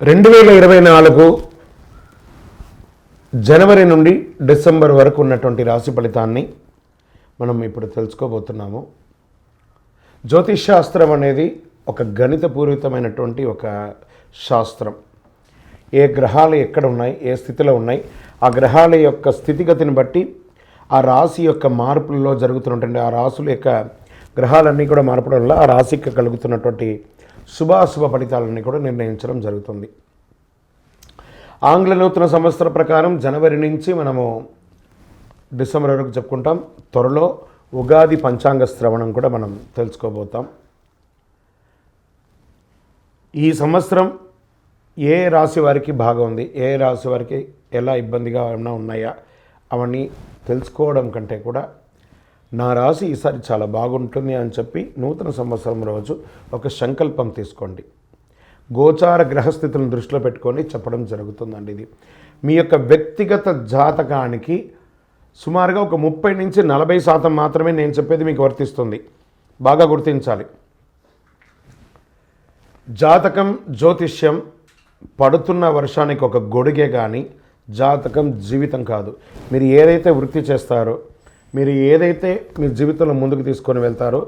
2024 జనవరి నుండి డిసెంబర్ వరకు ఉన్నటువంటి రాశి ఫలితాన్ని మనం ఇప్పుడు తెలుసుకోబోతున్నాము. జ్యోతిష్ శాస్త్రం అనేది ఒక గణితపూరితమైనటువంటి ఒక శాస్త్రం. ఏ గ్రహాలు ఎక్కడ ఉన్నాయి, ఏ స్థితిలో ఉన్నాయి, ఆ గ్రహాల యొక్క స్థితిగతిని బట్టి ఆ రాశి యొక్క మార్పులలో జరుగుతున్నటువంటి ఆ రాశుల యొక్క గ్రహాలన్నీ కూడా మార్పడం వల్ల ఆ రాశికి కలుగుతున్నటువంటి శుభాశుభ ఫలితాలన్నీ కూడా నిర్ణయించడం జరుగుతుంది. ఆంగ్ల నూతన సంవత్సర ప్రకారం జనవరి నుంచి మనము డిసెంబర్ వరకు చెప్పుకుంటాం. త్వరలో ఉగాది పంచాంగ శ్రవణం కూడా మనం తెలుసుకోబోతాం. ఈ సంవత్సరం ఏ రాశి వారికి బాగా ఉంది, ఏ రాశి వారికి ఎలా ఇబ్బందిగా ఏమైనా ఉన్నాయా అవన్నీ తెలుసుకోవడం కంటే కూడా నా రాశి ఈసారి చాలా బాగుంటుంది అని చెప్పి నూతన సంవత్సరం రోజు ఒక సంకల్పం తీసుకోండి. గోచార గ్రహస్థితులను దృష్టిలో పెట్టుకొని చెప్పడం జరుగుతుందండి. ఇది మీ యొక్క వ్యక్తిగత జాతకానికి సుమారుగా ఒక 30 నుంచి 40% మాత్రమే నేను చెప్పేది మీకు వర్తిస్తుంది. బాగా గుర్తించాలి. జాతకం, జ్యోతిష్యం పడుతున్న వర్షానికి ఒక గొడుగే కానీ జాతకం జీవితం కాదు. మీరు ఏదైతే వృత్తి చేస్తారో, మీరు ఏదైతే మీ జీవితంలో ముందుకు తీసుకొని వెళ్తారో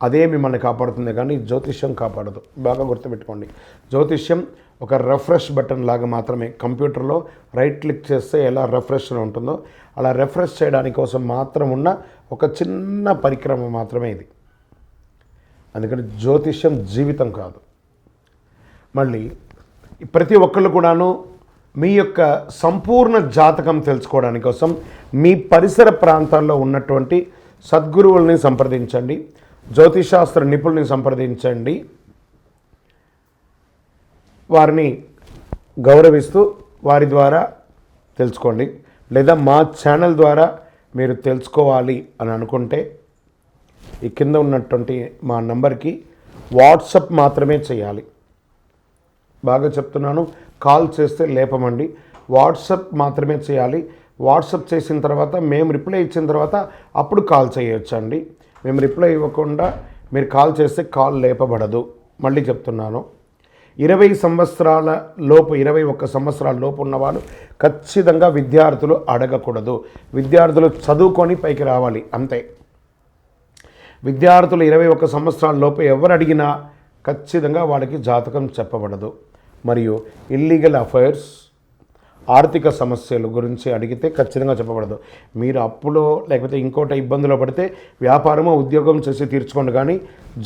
అదే మిమ్మల్ని కాపాడుతుంది, కానీ జ్యోతిష్యం కాపాడదు. బాగా గుర్తుపెట్టుకోండి. జ్యోతిష్యం ఒక రిఫ్రెష్ బటన్ లాగా మాత్రమే. కంప్యూటర్లో రైట్ క్లిక్ చేస్తే ఎలా రిఫ్రెష్లో ఉంటుందో అలా రిఫ్రెష్ చేయడానికి కోసం మాత్రం ఉన్న ఒక చిన్న పరిక్రమ మాత్రమే ఇది. అందుకని జ్యోతిష్యం జీవితం కాదు. మళ్ళీ ప్రతి ఒక్కళ్ళు కూడాను మీ యొక్క సంపూర్ణ జాతకం తెలుసుకోవడానికి కోసం మీ పరిసర ప్రాంతాల్లో ఉన్నటువంటి సద్గురువుల్ని సంప్రదించండి, జ్యోతిషాస్త్ర నిపుణుల్ని సంప్రదించండి. వారిని గౌరవిస్తూ వారి ద్వారా తెలుసుకోండి. లేదా మా ఛానల్ ద్వారా మీరు తెలుసుకోవాలి అని అనుకుంటే ఈ కింద ఉన్నటువంటి మా నంబర్కి వాట్సప్ మాత్రమే చేయాలి. బాగా చెప్తున్నాను, కాల్ చేస్తే లేపమండి. వాట్సప్ మాత్రమే చేయాలి. వాట్సప్ చేసిన తర్వాత మేము రిప్లై ఇచ్చిన తర్వాత అప్పుడు కాల్ చేయొచ్చండి. మేము రిప్లై ఇవ్వకుండా మీరు కాల్ చేస్తే కాల్ లేపబడదు. మళ్ళీ చెప్తున్నాను, 20 సంవత్సరాల లోపు 21 సంవత్సరాల లోపు ఉన్నవాళ్ళు ఖచ్చితంగా విద్యార్థులు అడగకూడదు. విద్యార్థులు చదువుకొని పైకి రావాలి అంతే. విద్యార్థులు 21 సంవత్సరాల లోపు ఎవరు అడిగినా ఖచ్చితంగా వాళ్ళకి జాతకం చెప్పబడదు. మరియు ఇల్లీగల్ అఫైర్స్, ఆర్థిక సమస్యల గురించి అడిగితే ఖచ్చితంగా చెప్పబడదు. మీరు అప్పులో లేకపోతే ఇంకోటి ఇబ్బందులో పడితే వ్యాపారమో ఉద్యోగం చేసి తీర్చుకోండి, కానీ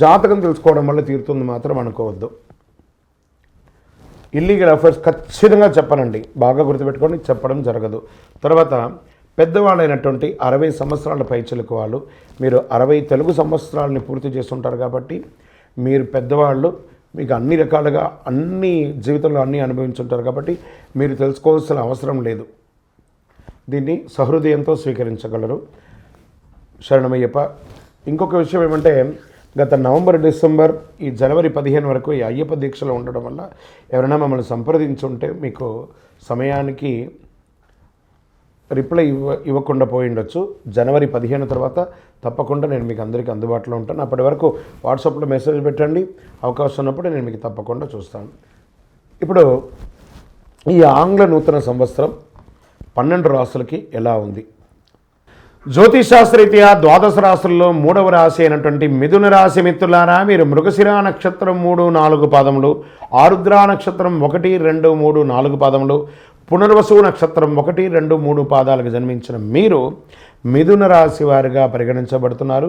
జాతకం తెలుసుకోవడం వల్ల తీరుతుంది మాత్రం అనుకోవద్దు. ఇల్లీగల్ అఫైర్స్ ఖచ్చితంగా చెప్పనండి. బాగా గుర్తుపెట్టుకొని చెప్పడం జరగదు. తర్వాత పెద్దవాళ్ళైనటువంటి 60 సంవత్సరాల పైచిలకు వాళ్ళు, మీరు 60 తెలుగు సంవత్సరాలని పూర్తి చేస్తుంటారు కాబట్టి మీరు పెద్దవాళ్ళు, మీకు అన్ని రకాలుగా అన్ని జీవితంలో అన్నీ అనుభవించుంటారు కాబట్టి మీరు తెలుసుకోవాల్సిన అవసరం లేదు. దీన్ని సహృదయంతో స్వీకరించగలరు. శరణమయ్యప్ప. ఇంకొక విషయం ఏమంటే, గత నవంబర్, డిసెంబర్, ఈ జనవరి 15 వరకు ఈ అయ్యప్ప దీక్షలో ఉండడం వల్ల ఎవరైనా మమ్మల్ని సంప్రదించుంటే మీకు సమయానికి రిప్లై ఇవ్వకుండా పోయి ఉండొచ్చు. జనవరి 15 తర్వాత తప్పకుండా నేను మీకు అందరికీ అందుబాటులో ఉంటాను. అప్పటి వరకు వాట్సాప్లో మెసేజ్ పెట్టండి. అవకాశం ఉన్నప్పుడు నేను మీకు తప్పకుండా చూస్తాను. ఇప్పుడు ఈ ఆంగ్ల నూతన సంవత్సరం 12 రాశులకి ఎలా ఉంది? జ్యోతిషాస్త్రరీత్యా 12 రాశుల్లో 3వ రాశి అయినటువంటి మిథున రాశి మిత్రులారా, మీరు మృగశిర నక్షత్రం 3, 4 పాదములు, ఆరుద్ర నక్షత్రం 1, 2, 3, 4 పాదములు, పునర్వసు నక్షత్రం 1, 2, 3 పాదాలకు జన్మించిన మీరు మిథున రాశి వారిగా పరిగణించబడుతున్నారు.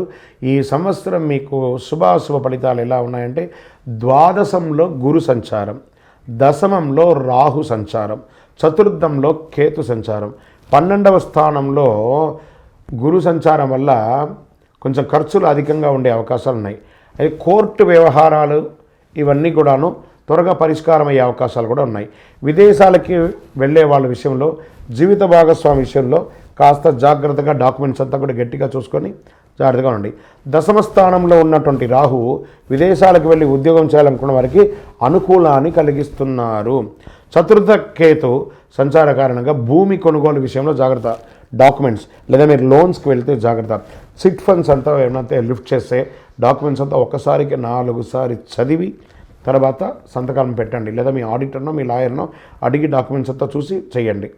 ఈ సంవత్సరం మీకు శుభాశుభ ఫలితాలు ఎలా ఉన్నాయంటే, ద్వాదశంలో గురు సంచారం, దశమంలో రాహు సంచారం, చతుర్థంలో కేతు సంచారం, 12వ స్థానంలో గురు సంచారం వల్ల కొంచెం ఖర్చులు అధికంగా ఉండే అవకాశాలు ఉన్నాయి. అది కోర్టు వ్యవహారాలు ఇవన్నీ కూడాను త్వరగా పరిష్కారం అయ్యే అవకాశాలు కూడా ఉన్నాయి. విదేశాలకి వెళ్ళే వాళ్ళ విషయంలో, జీవిత భాగస్వామి విషయంలో కాస్త జాగ్రత్తగా డాక్యుమెంట్స్ అంతా కూడా గట్టిగా చూసుకొని జాగ్రత్తగా ఉండండి. దశమ స్థానంలో ఉన్నటువంటి రాహువు విదేశాలకు వెళ్ళి ఉద్యోగం చేయాలనుకున్న వారికి అనుకూలాన్ని కలిగిస్తున్నారు. చతుర్థ కేతు సంచార కారణంగా భూమి కొనుగోలు విషయంలో జాగ్రత్త. డాక్యుమెంట్స్ లేదా మీరు లోన్స్కి వెళ్తే జాగ్రత్త. చిట్ ఫండ్స్ అంతా ఏమైనా లిఫ్ట్ చేస్తే డాక్యుమెంట్స్ అంతా ఒక్కసారికి 4 సారి చదివి తర్వాత సంతకాలను పెట్టండి, లేదా మీ ఆడిటర్నో మీ లాయర్నో అడిగి డాక్యుమెంట్స్ అంతా చూసి చేయండి.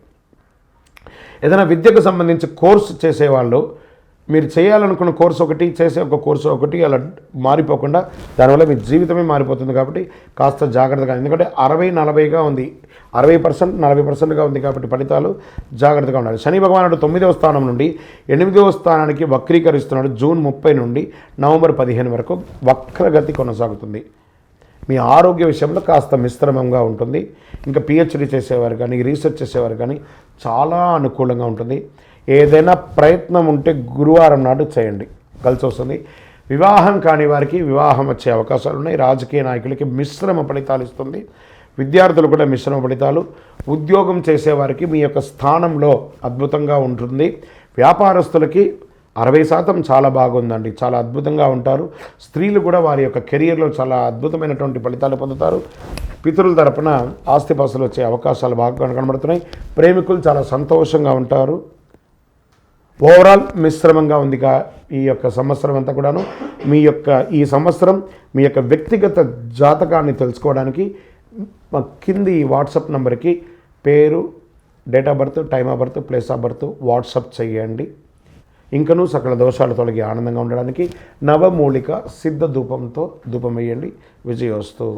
ఏదైనా విద్యకు సంబంధించి కోర్సు చేసేవాళ్ళు మీరు చేయాలనుకున్న కోర్సు ఒకటి చేసే ఒక కోర్సు ఒకటి అలా మారిపోకుండా దానివల్ల మీ జీవితమే మారిపోతుంది. కాబట్టి కాస్త జాగ్రత్తగా, ఎందుకంటే 60-40గా ఉంది, 60% 40%గా ఉంది కాబట్టి ఫలితాలు జాగ్రత్తగా ఉండాలి. శని భగవానుడు 9వ స్థానం నుండి 8వ స్థానానికి వక్రీకరిస్తున్నాడు. జూన్ 30 నుండి నవంబర్ 15 వరకు వక్రగతి కొనసాగుతుంది. మీ ఆరోగ్య విషయంలో కాస్త మిశ్రమంగా ఉంటుంది. ఇంకా పిహెచ్డి చేసేవారు కానీ రీసెర్చ్ చేసేవారు కానీ చాలా అనుకూలంగా ఉంటుంది. ఏదైనా ప్రయత్నం ఉంటే గురువారం నాడు చేయండి, కలిసి వస్తుంది. వివాహం కాని వారికి వివాహం వచ్చే అవకాశాలు ఉన్నాయి. రాజకీయ నాయకులకి మిశ్రమ ఫలితాలు ఇస్తుంది. విద్యార్థులు కూడా మిశ్రమ ఫలితాలు. ఉద్యోగం చేసేవారికి మీ యొక్క స్థానంలో అద్భుతంగా ఉంటుంది. వ్యాపారస్తులకి 60% చాలా బాగుందండి, చాలా అద్భుతంగా ఉంటారు. స్త్రీలు కూడా వారి యొక్క కెరియర్లో చాలా అద్భుతమైనటువంటి ఫలితాలు పొందుతారు. పితరుల తరపున ఆస్తిపాస్తులు వచ్చే అవకాశాలు బాగా కనబడుతున్నాయి. ప్రేమికులు చాలా సంతోషంగా ఉంటారు. ఓవరాల్ మిశ్రమంగా ఉందిగా ఈ యొక్క సంవత్సరం అంతా కూడాను. మీ యొక్క ఈ సంవత్సరం మీ యొక్క వ్యక్తిగత జాతకాన్ని తెలుసుకోవడానికి కింది వాట్సాప్ నెంబర్కి పేరు, date of birth, time of birth, place of birth WhatsApp చేయండి. ఇంకనూ సకల దోషాలు తొలగి ఆనందంగా ఉండడానికి నవమూలిక సిద్ధ ధూపంతో ధూపం వేయండి. విజయోస్తు.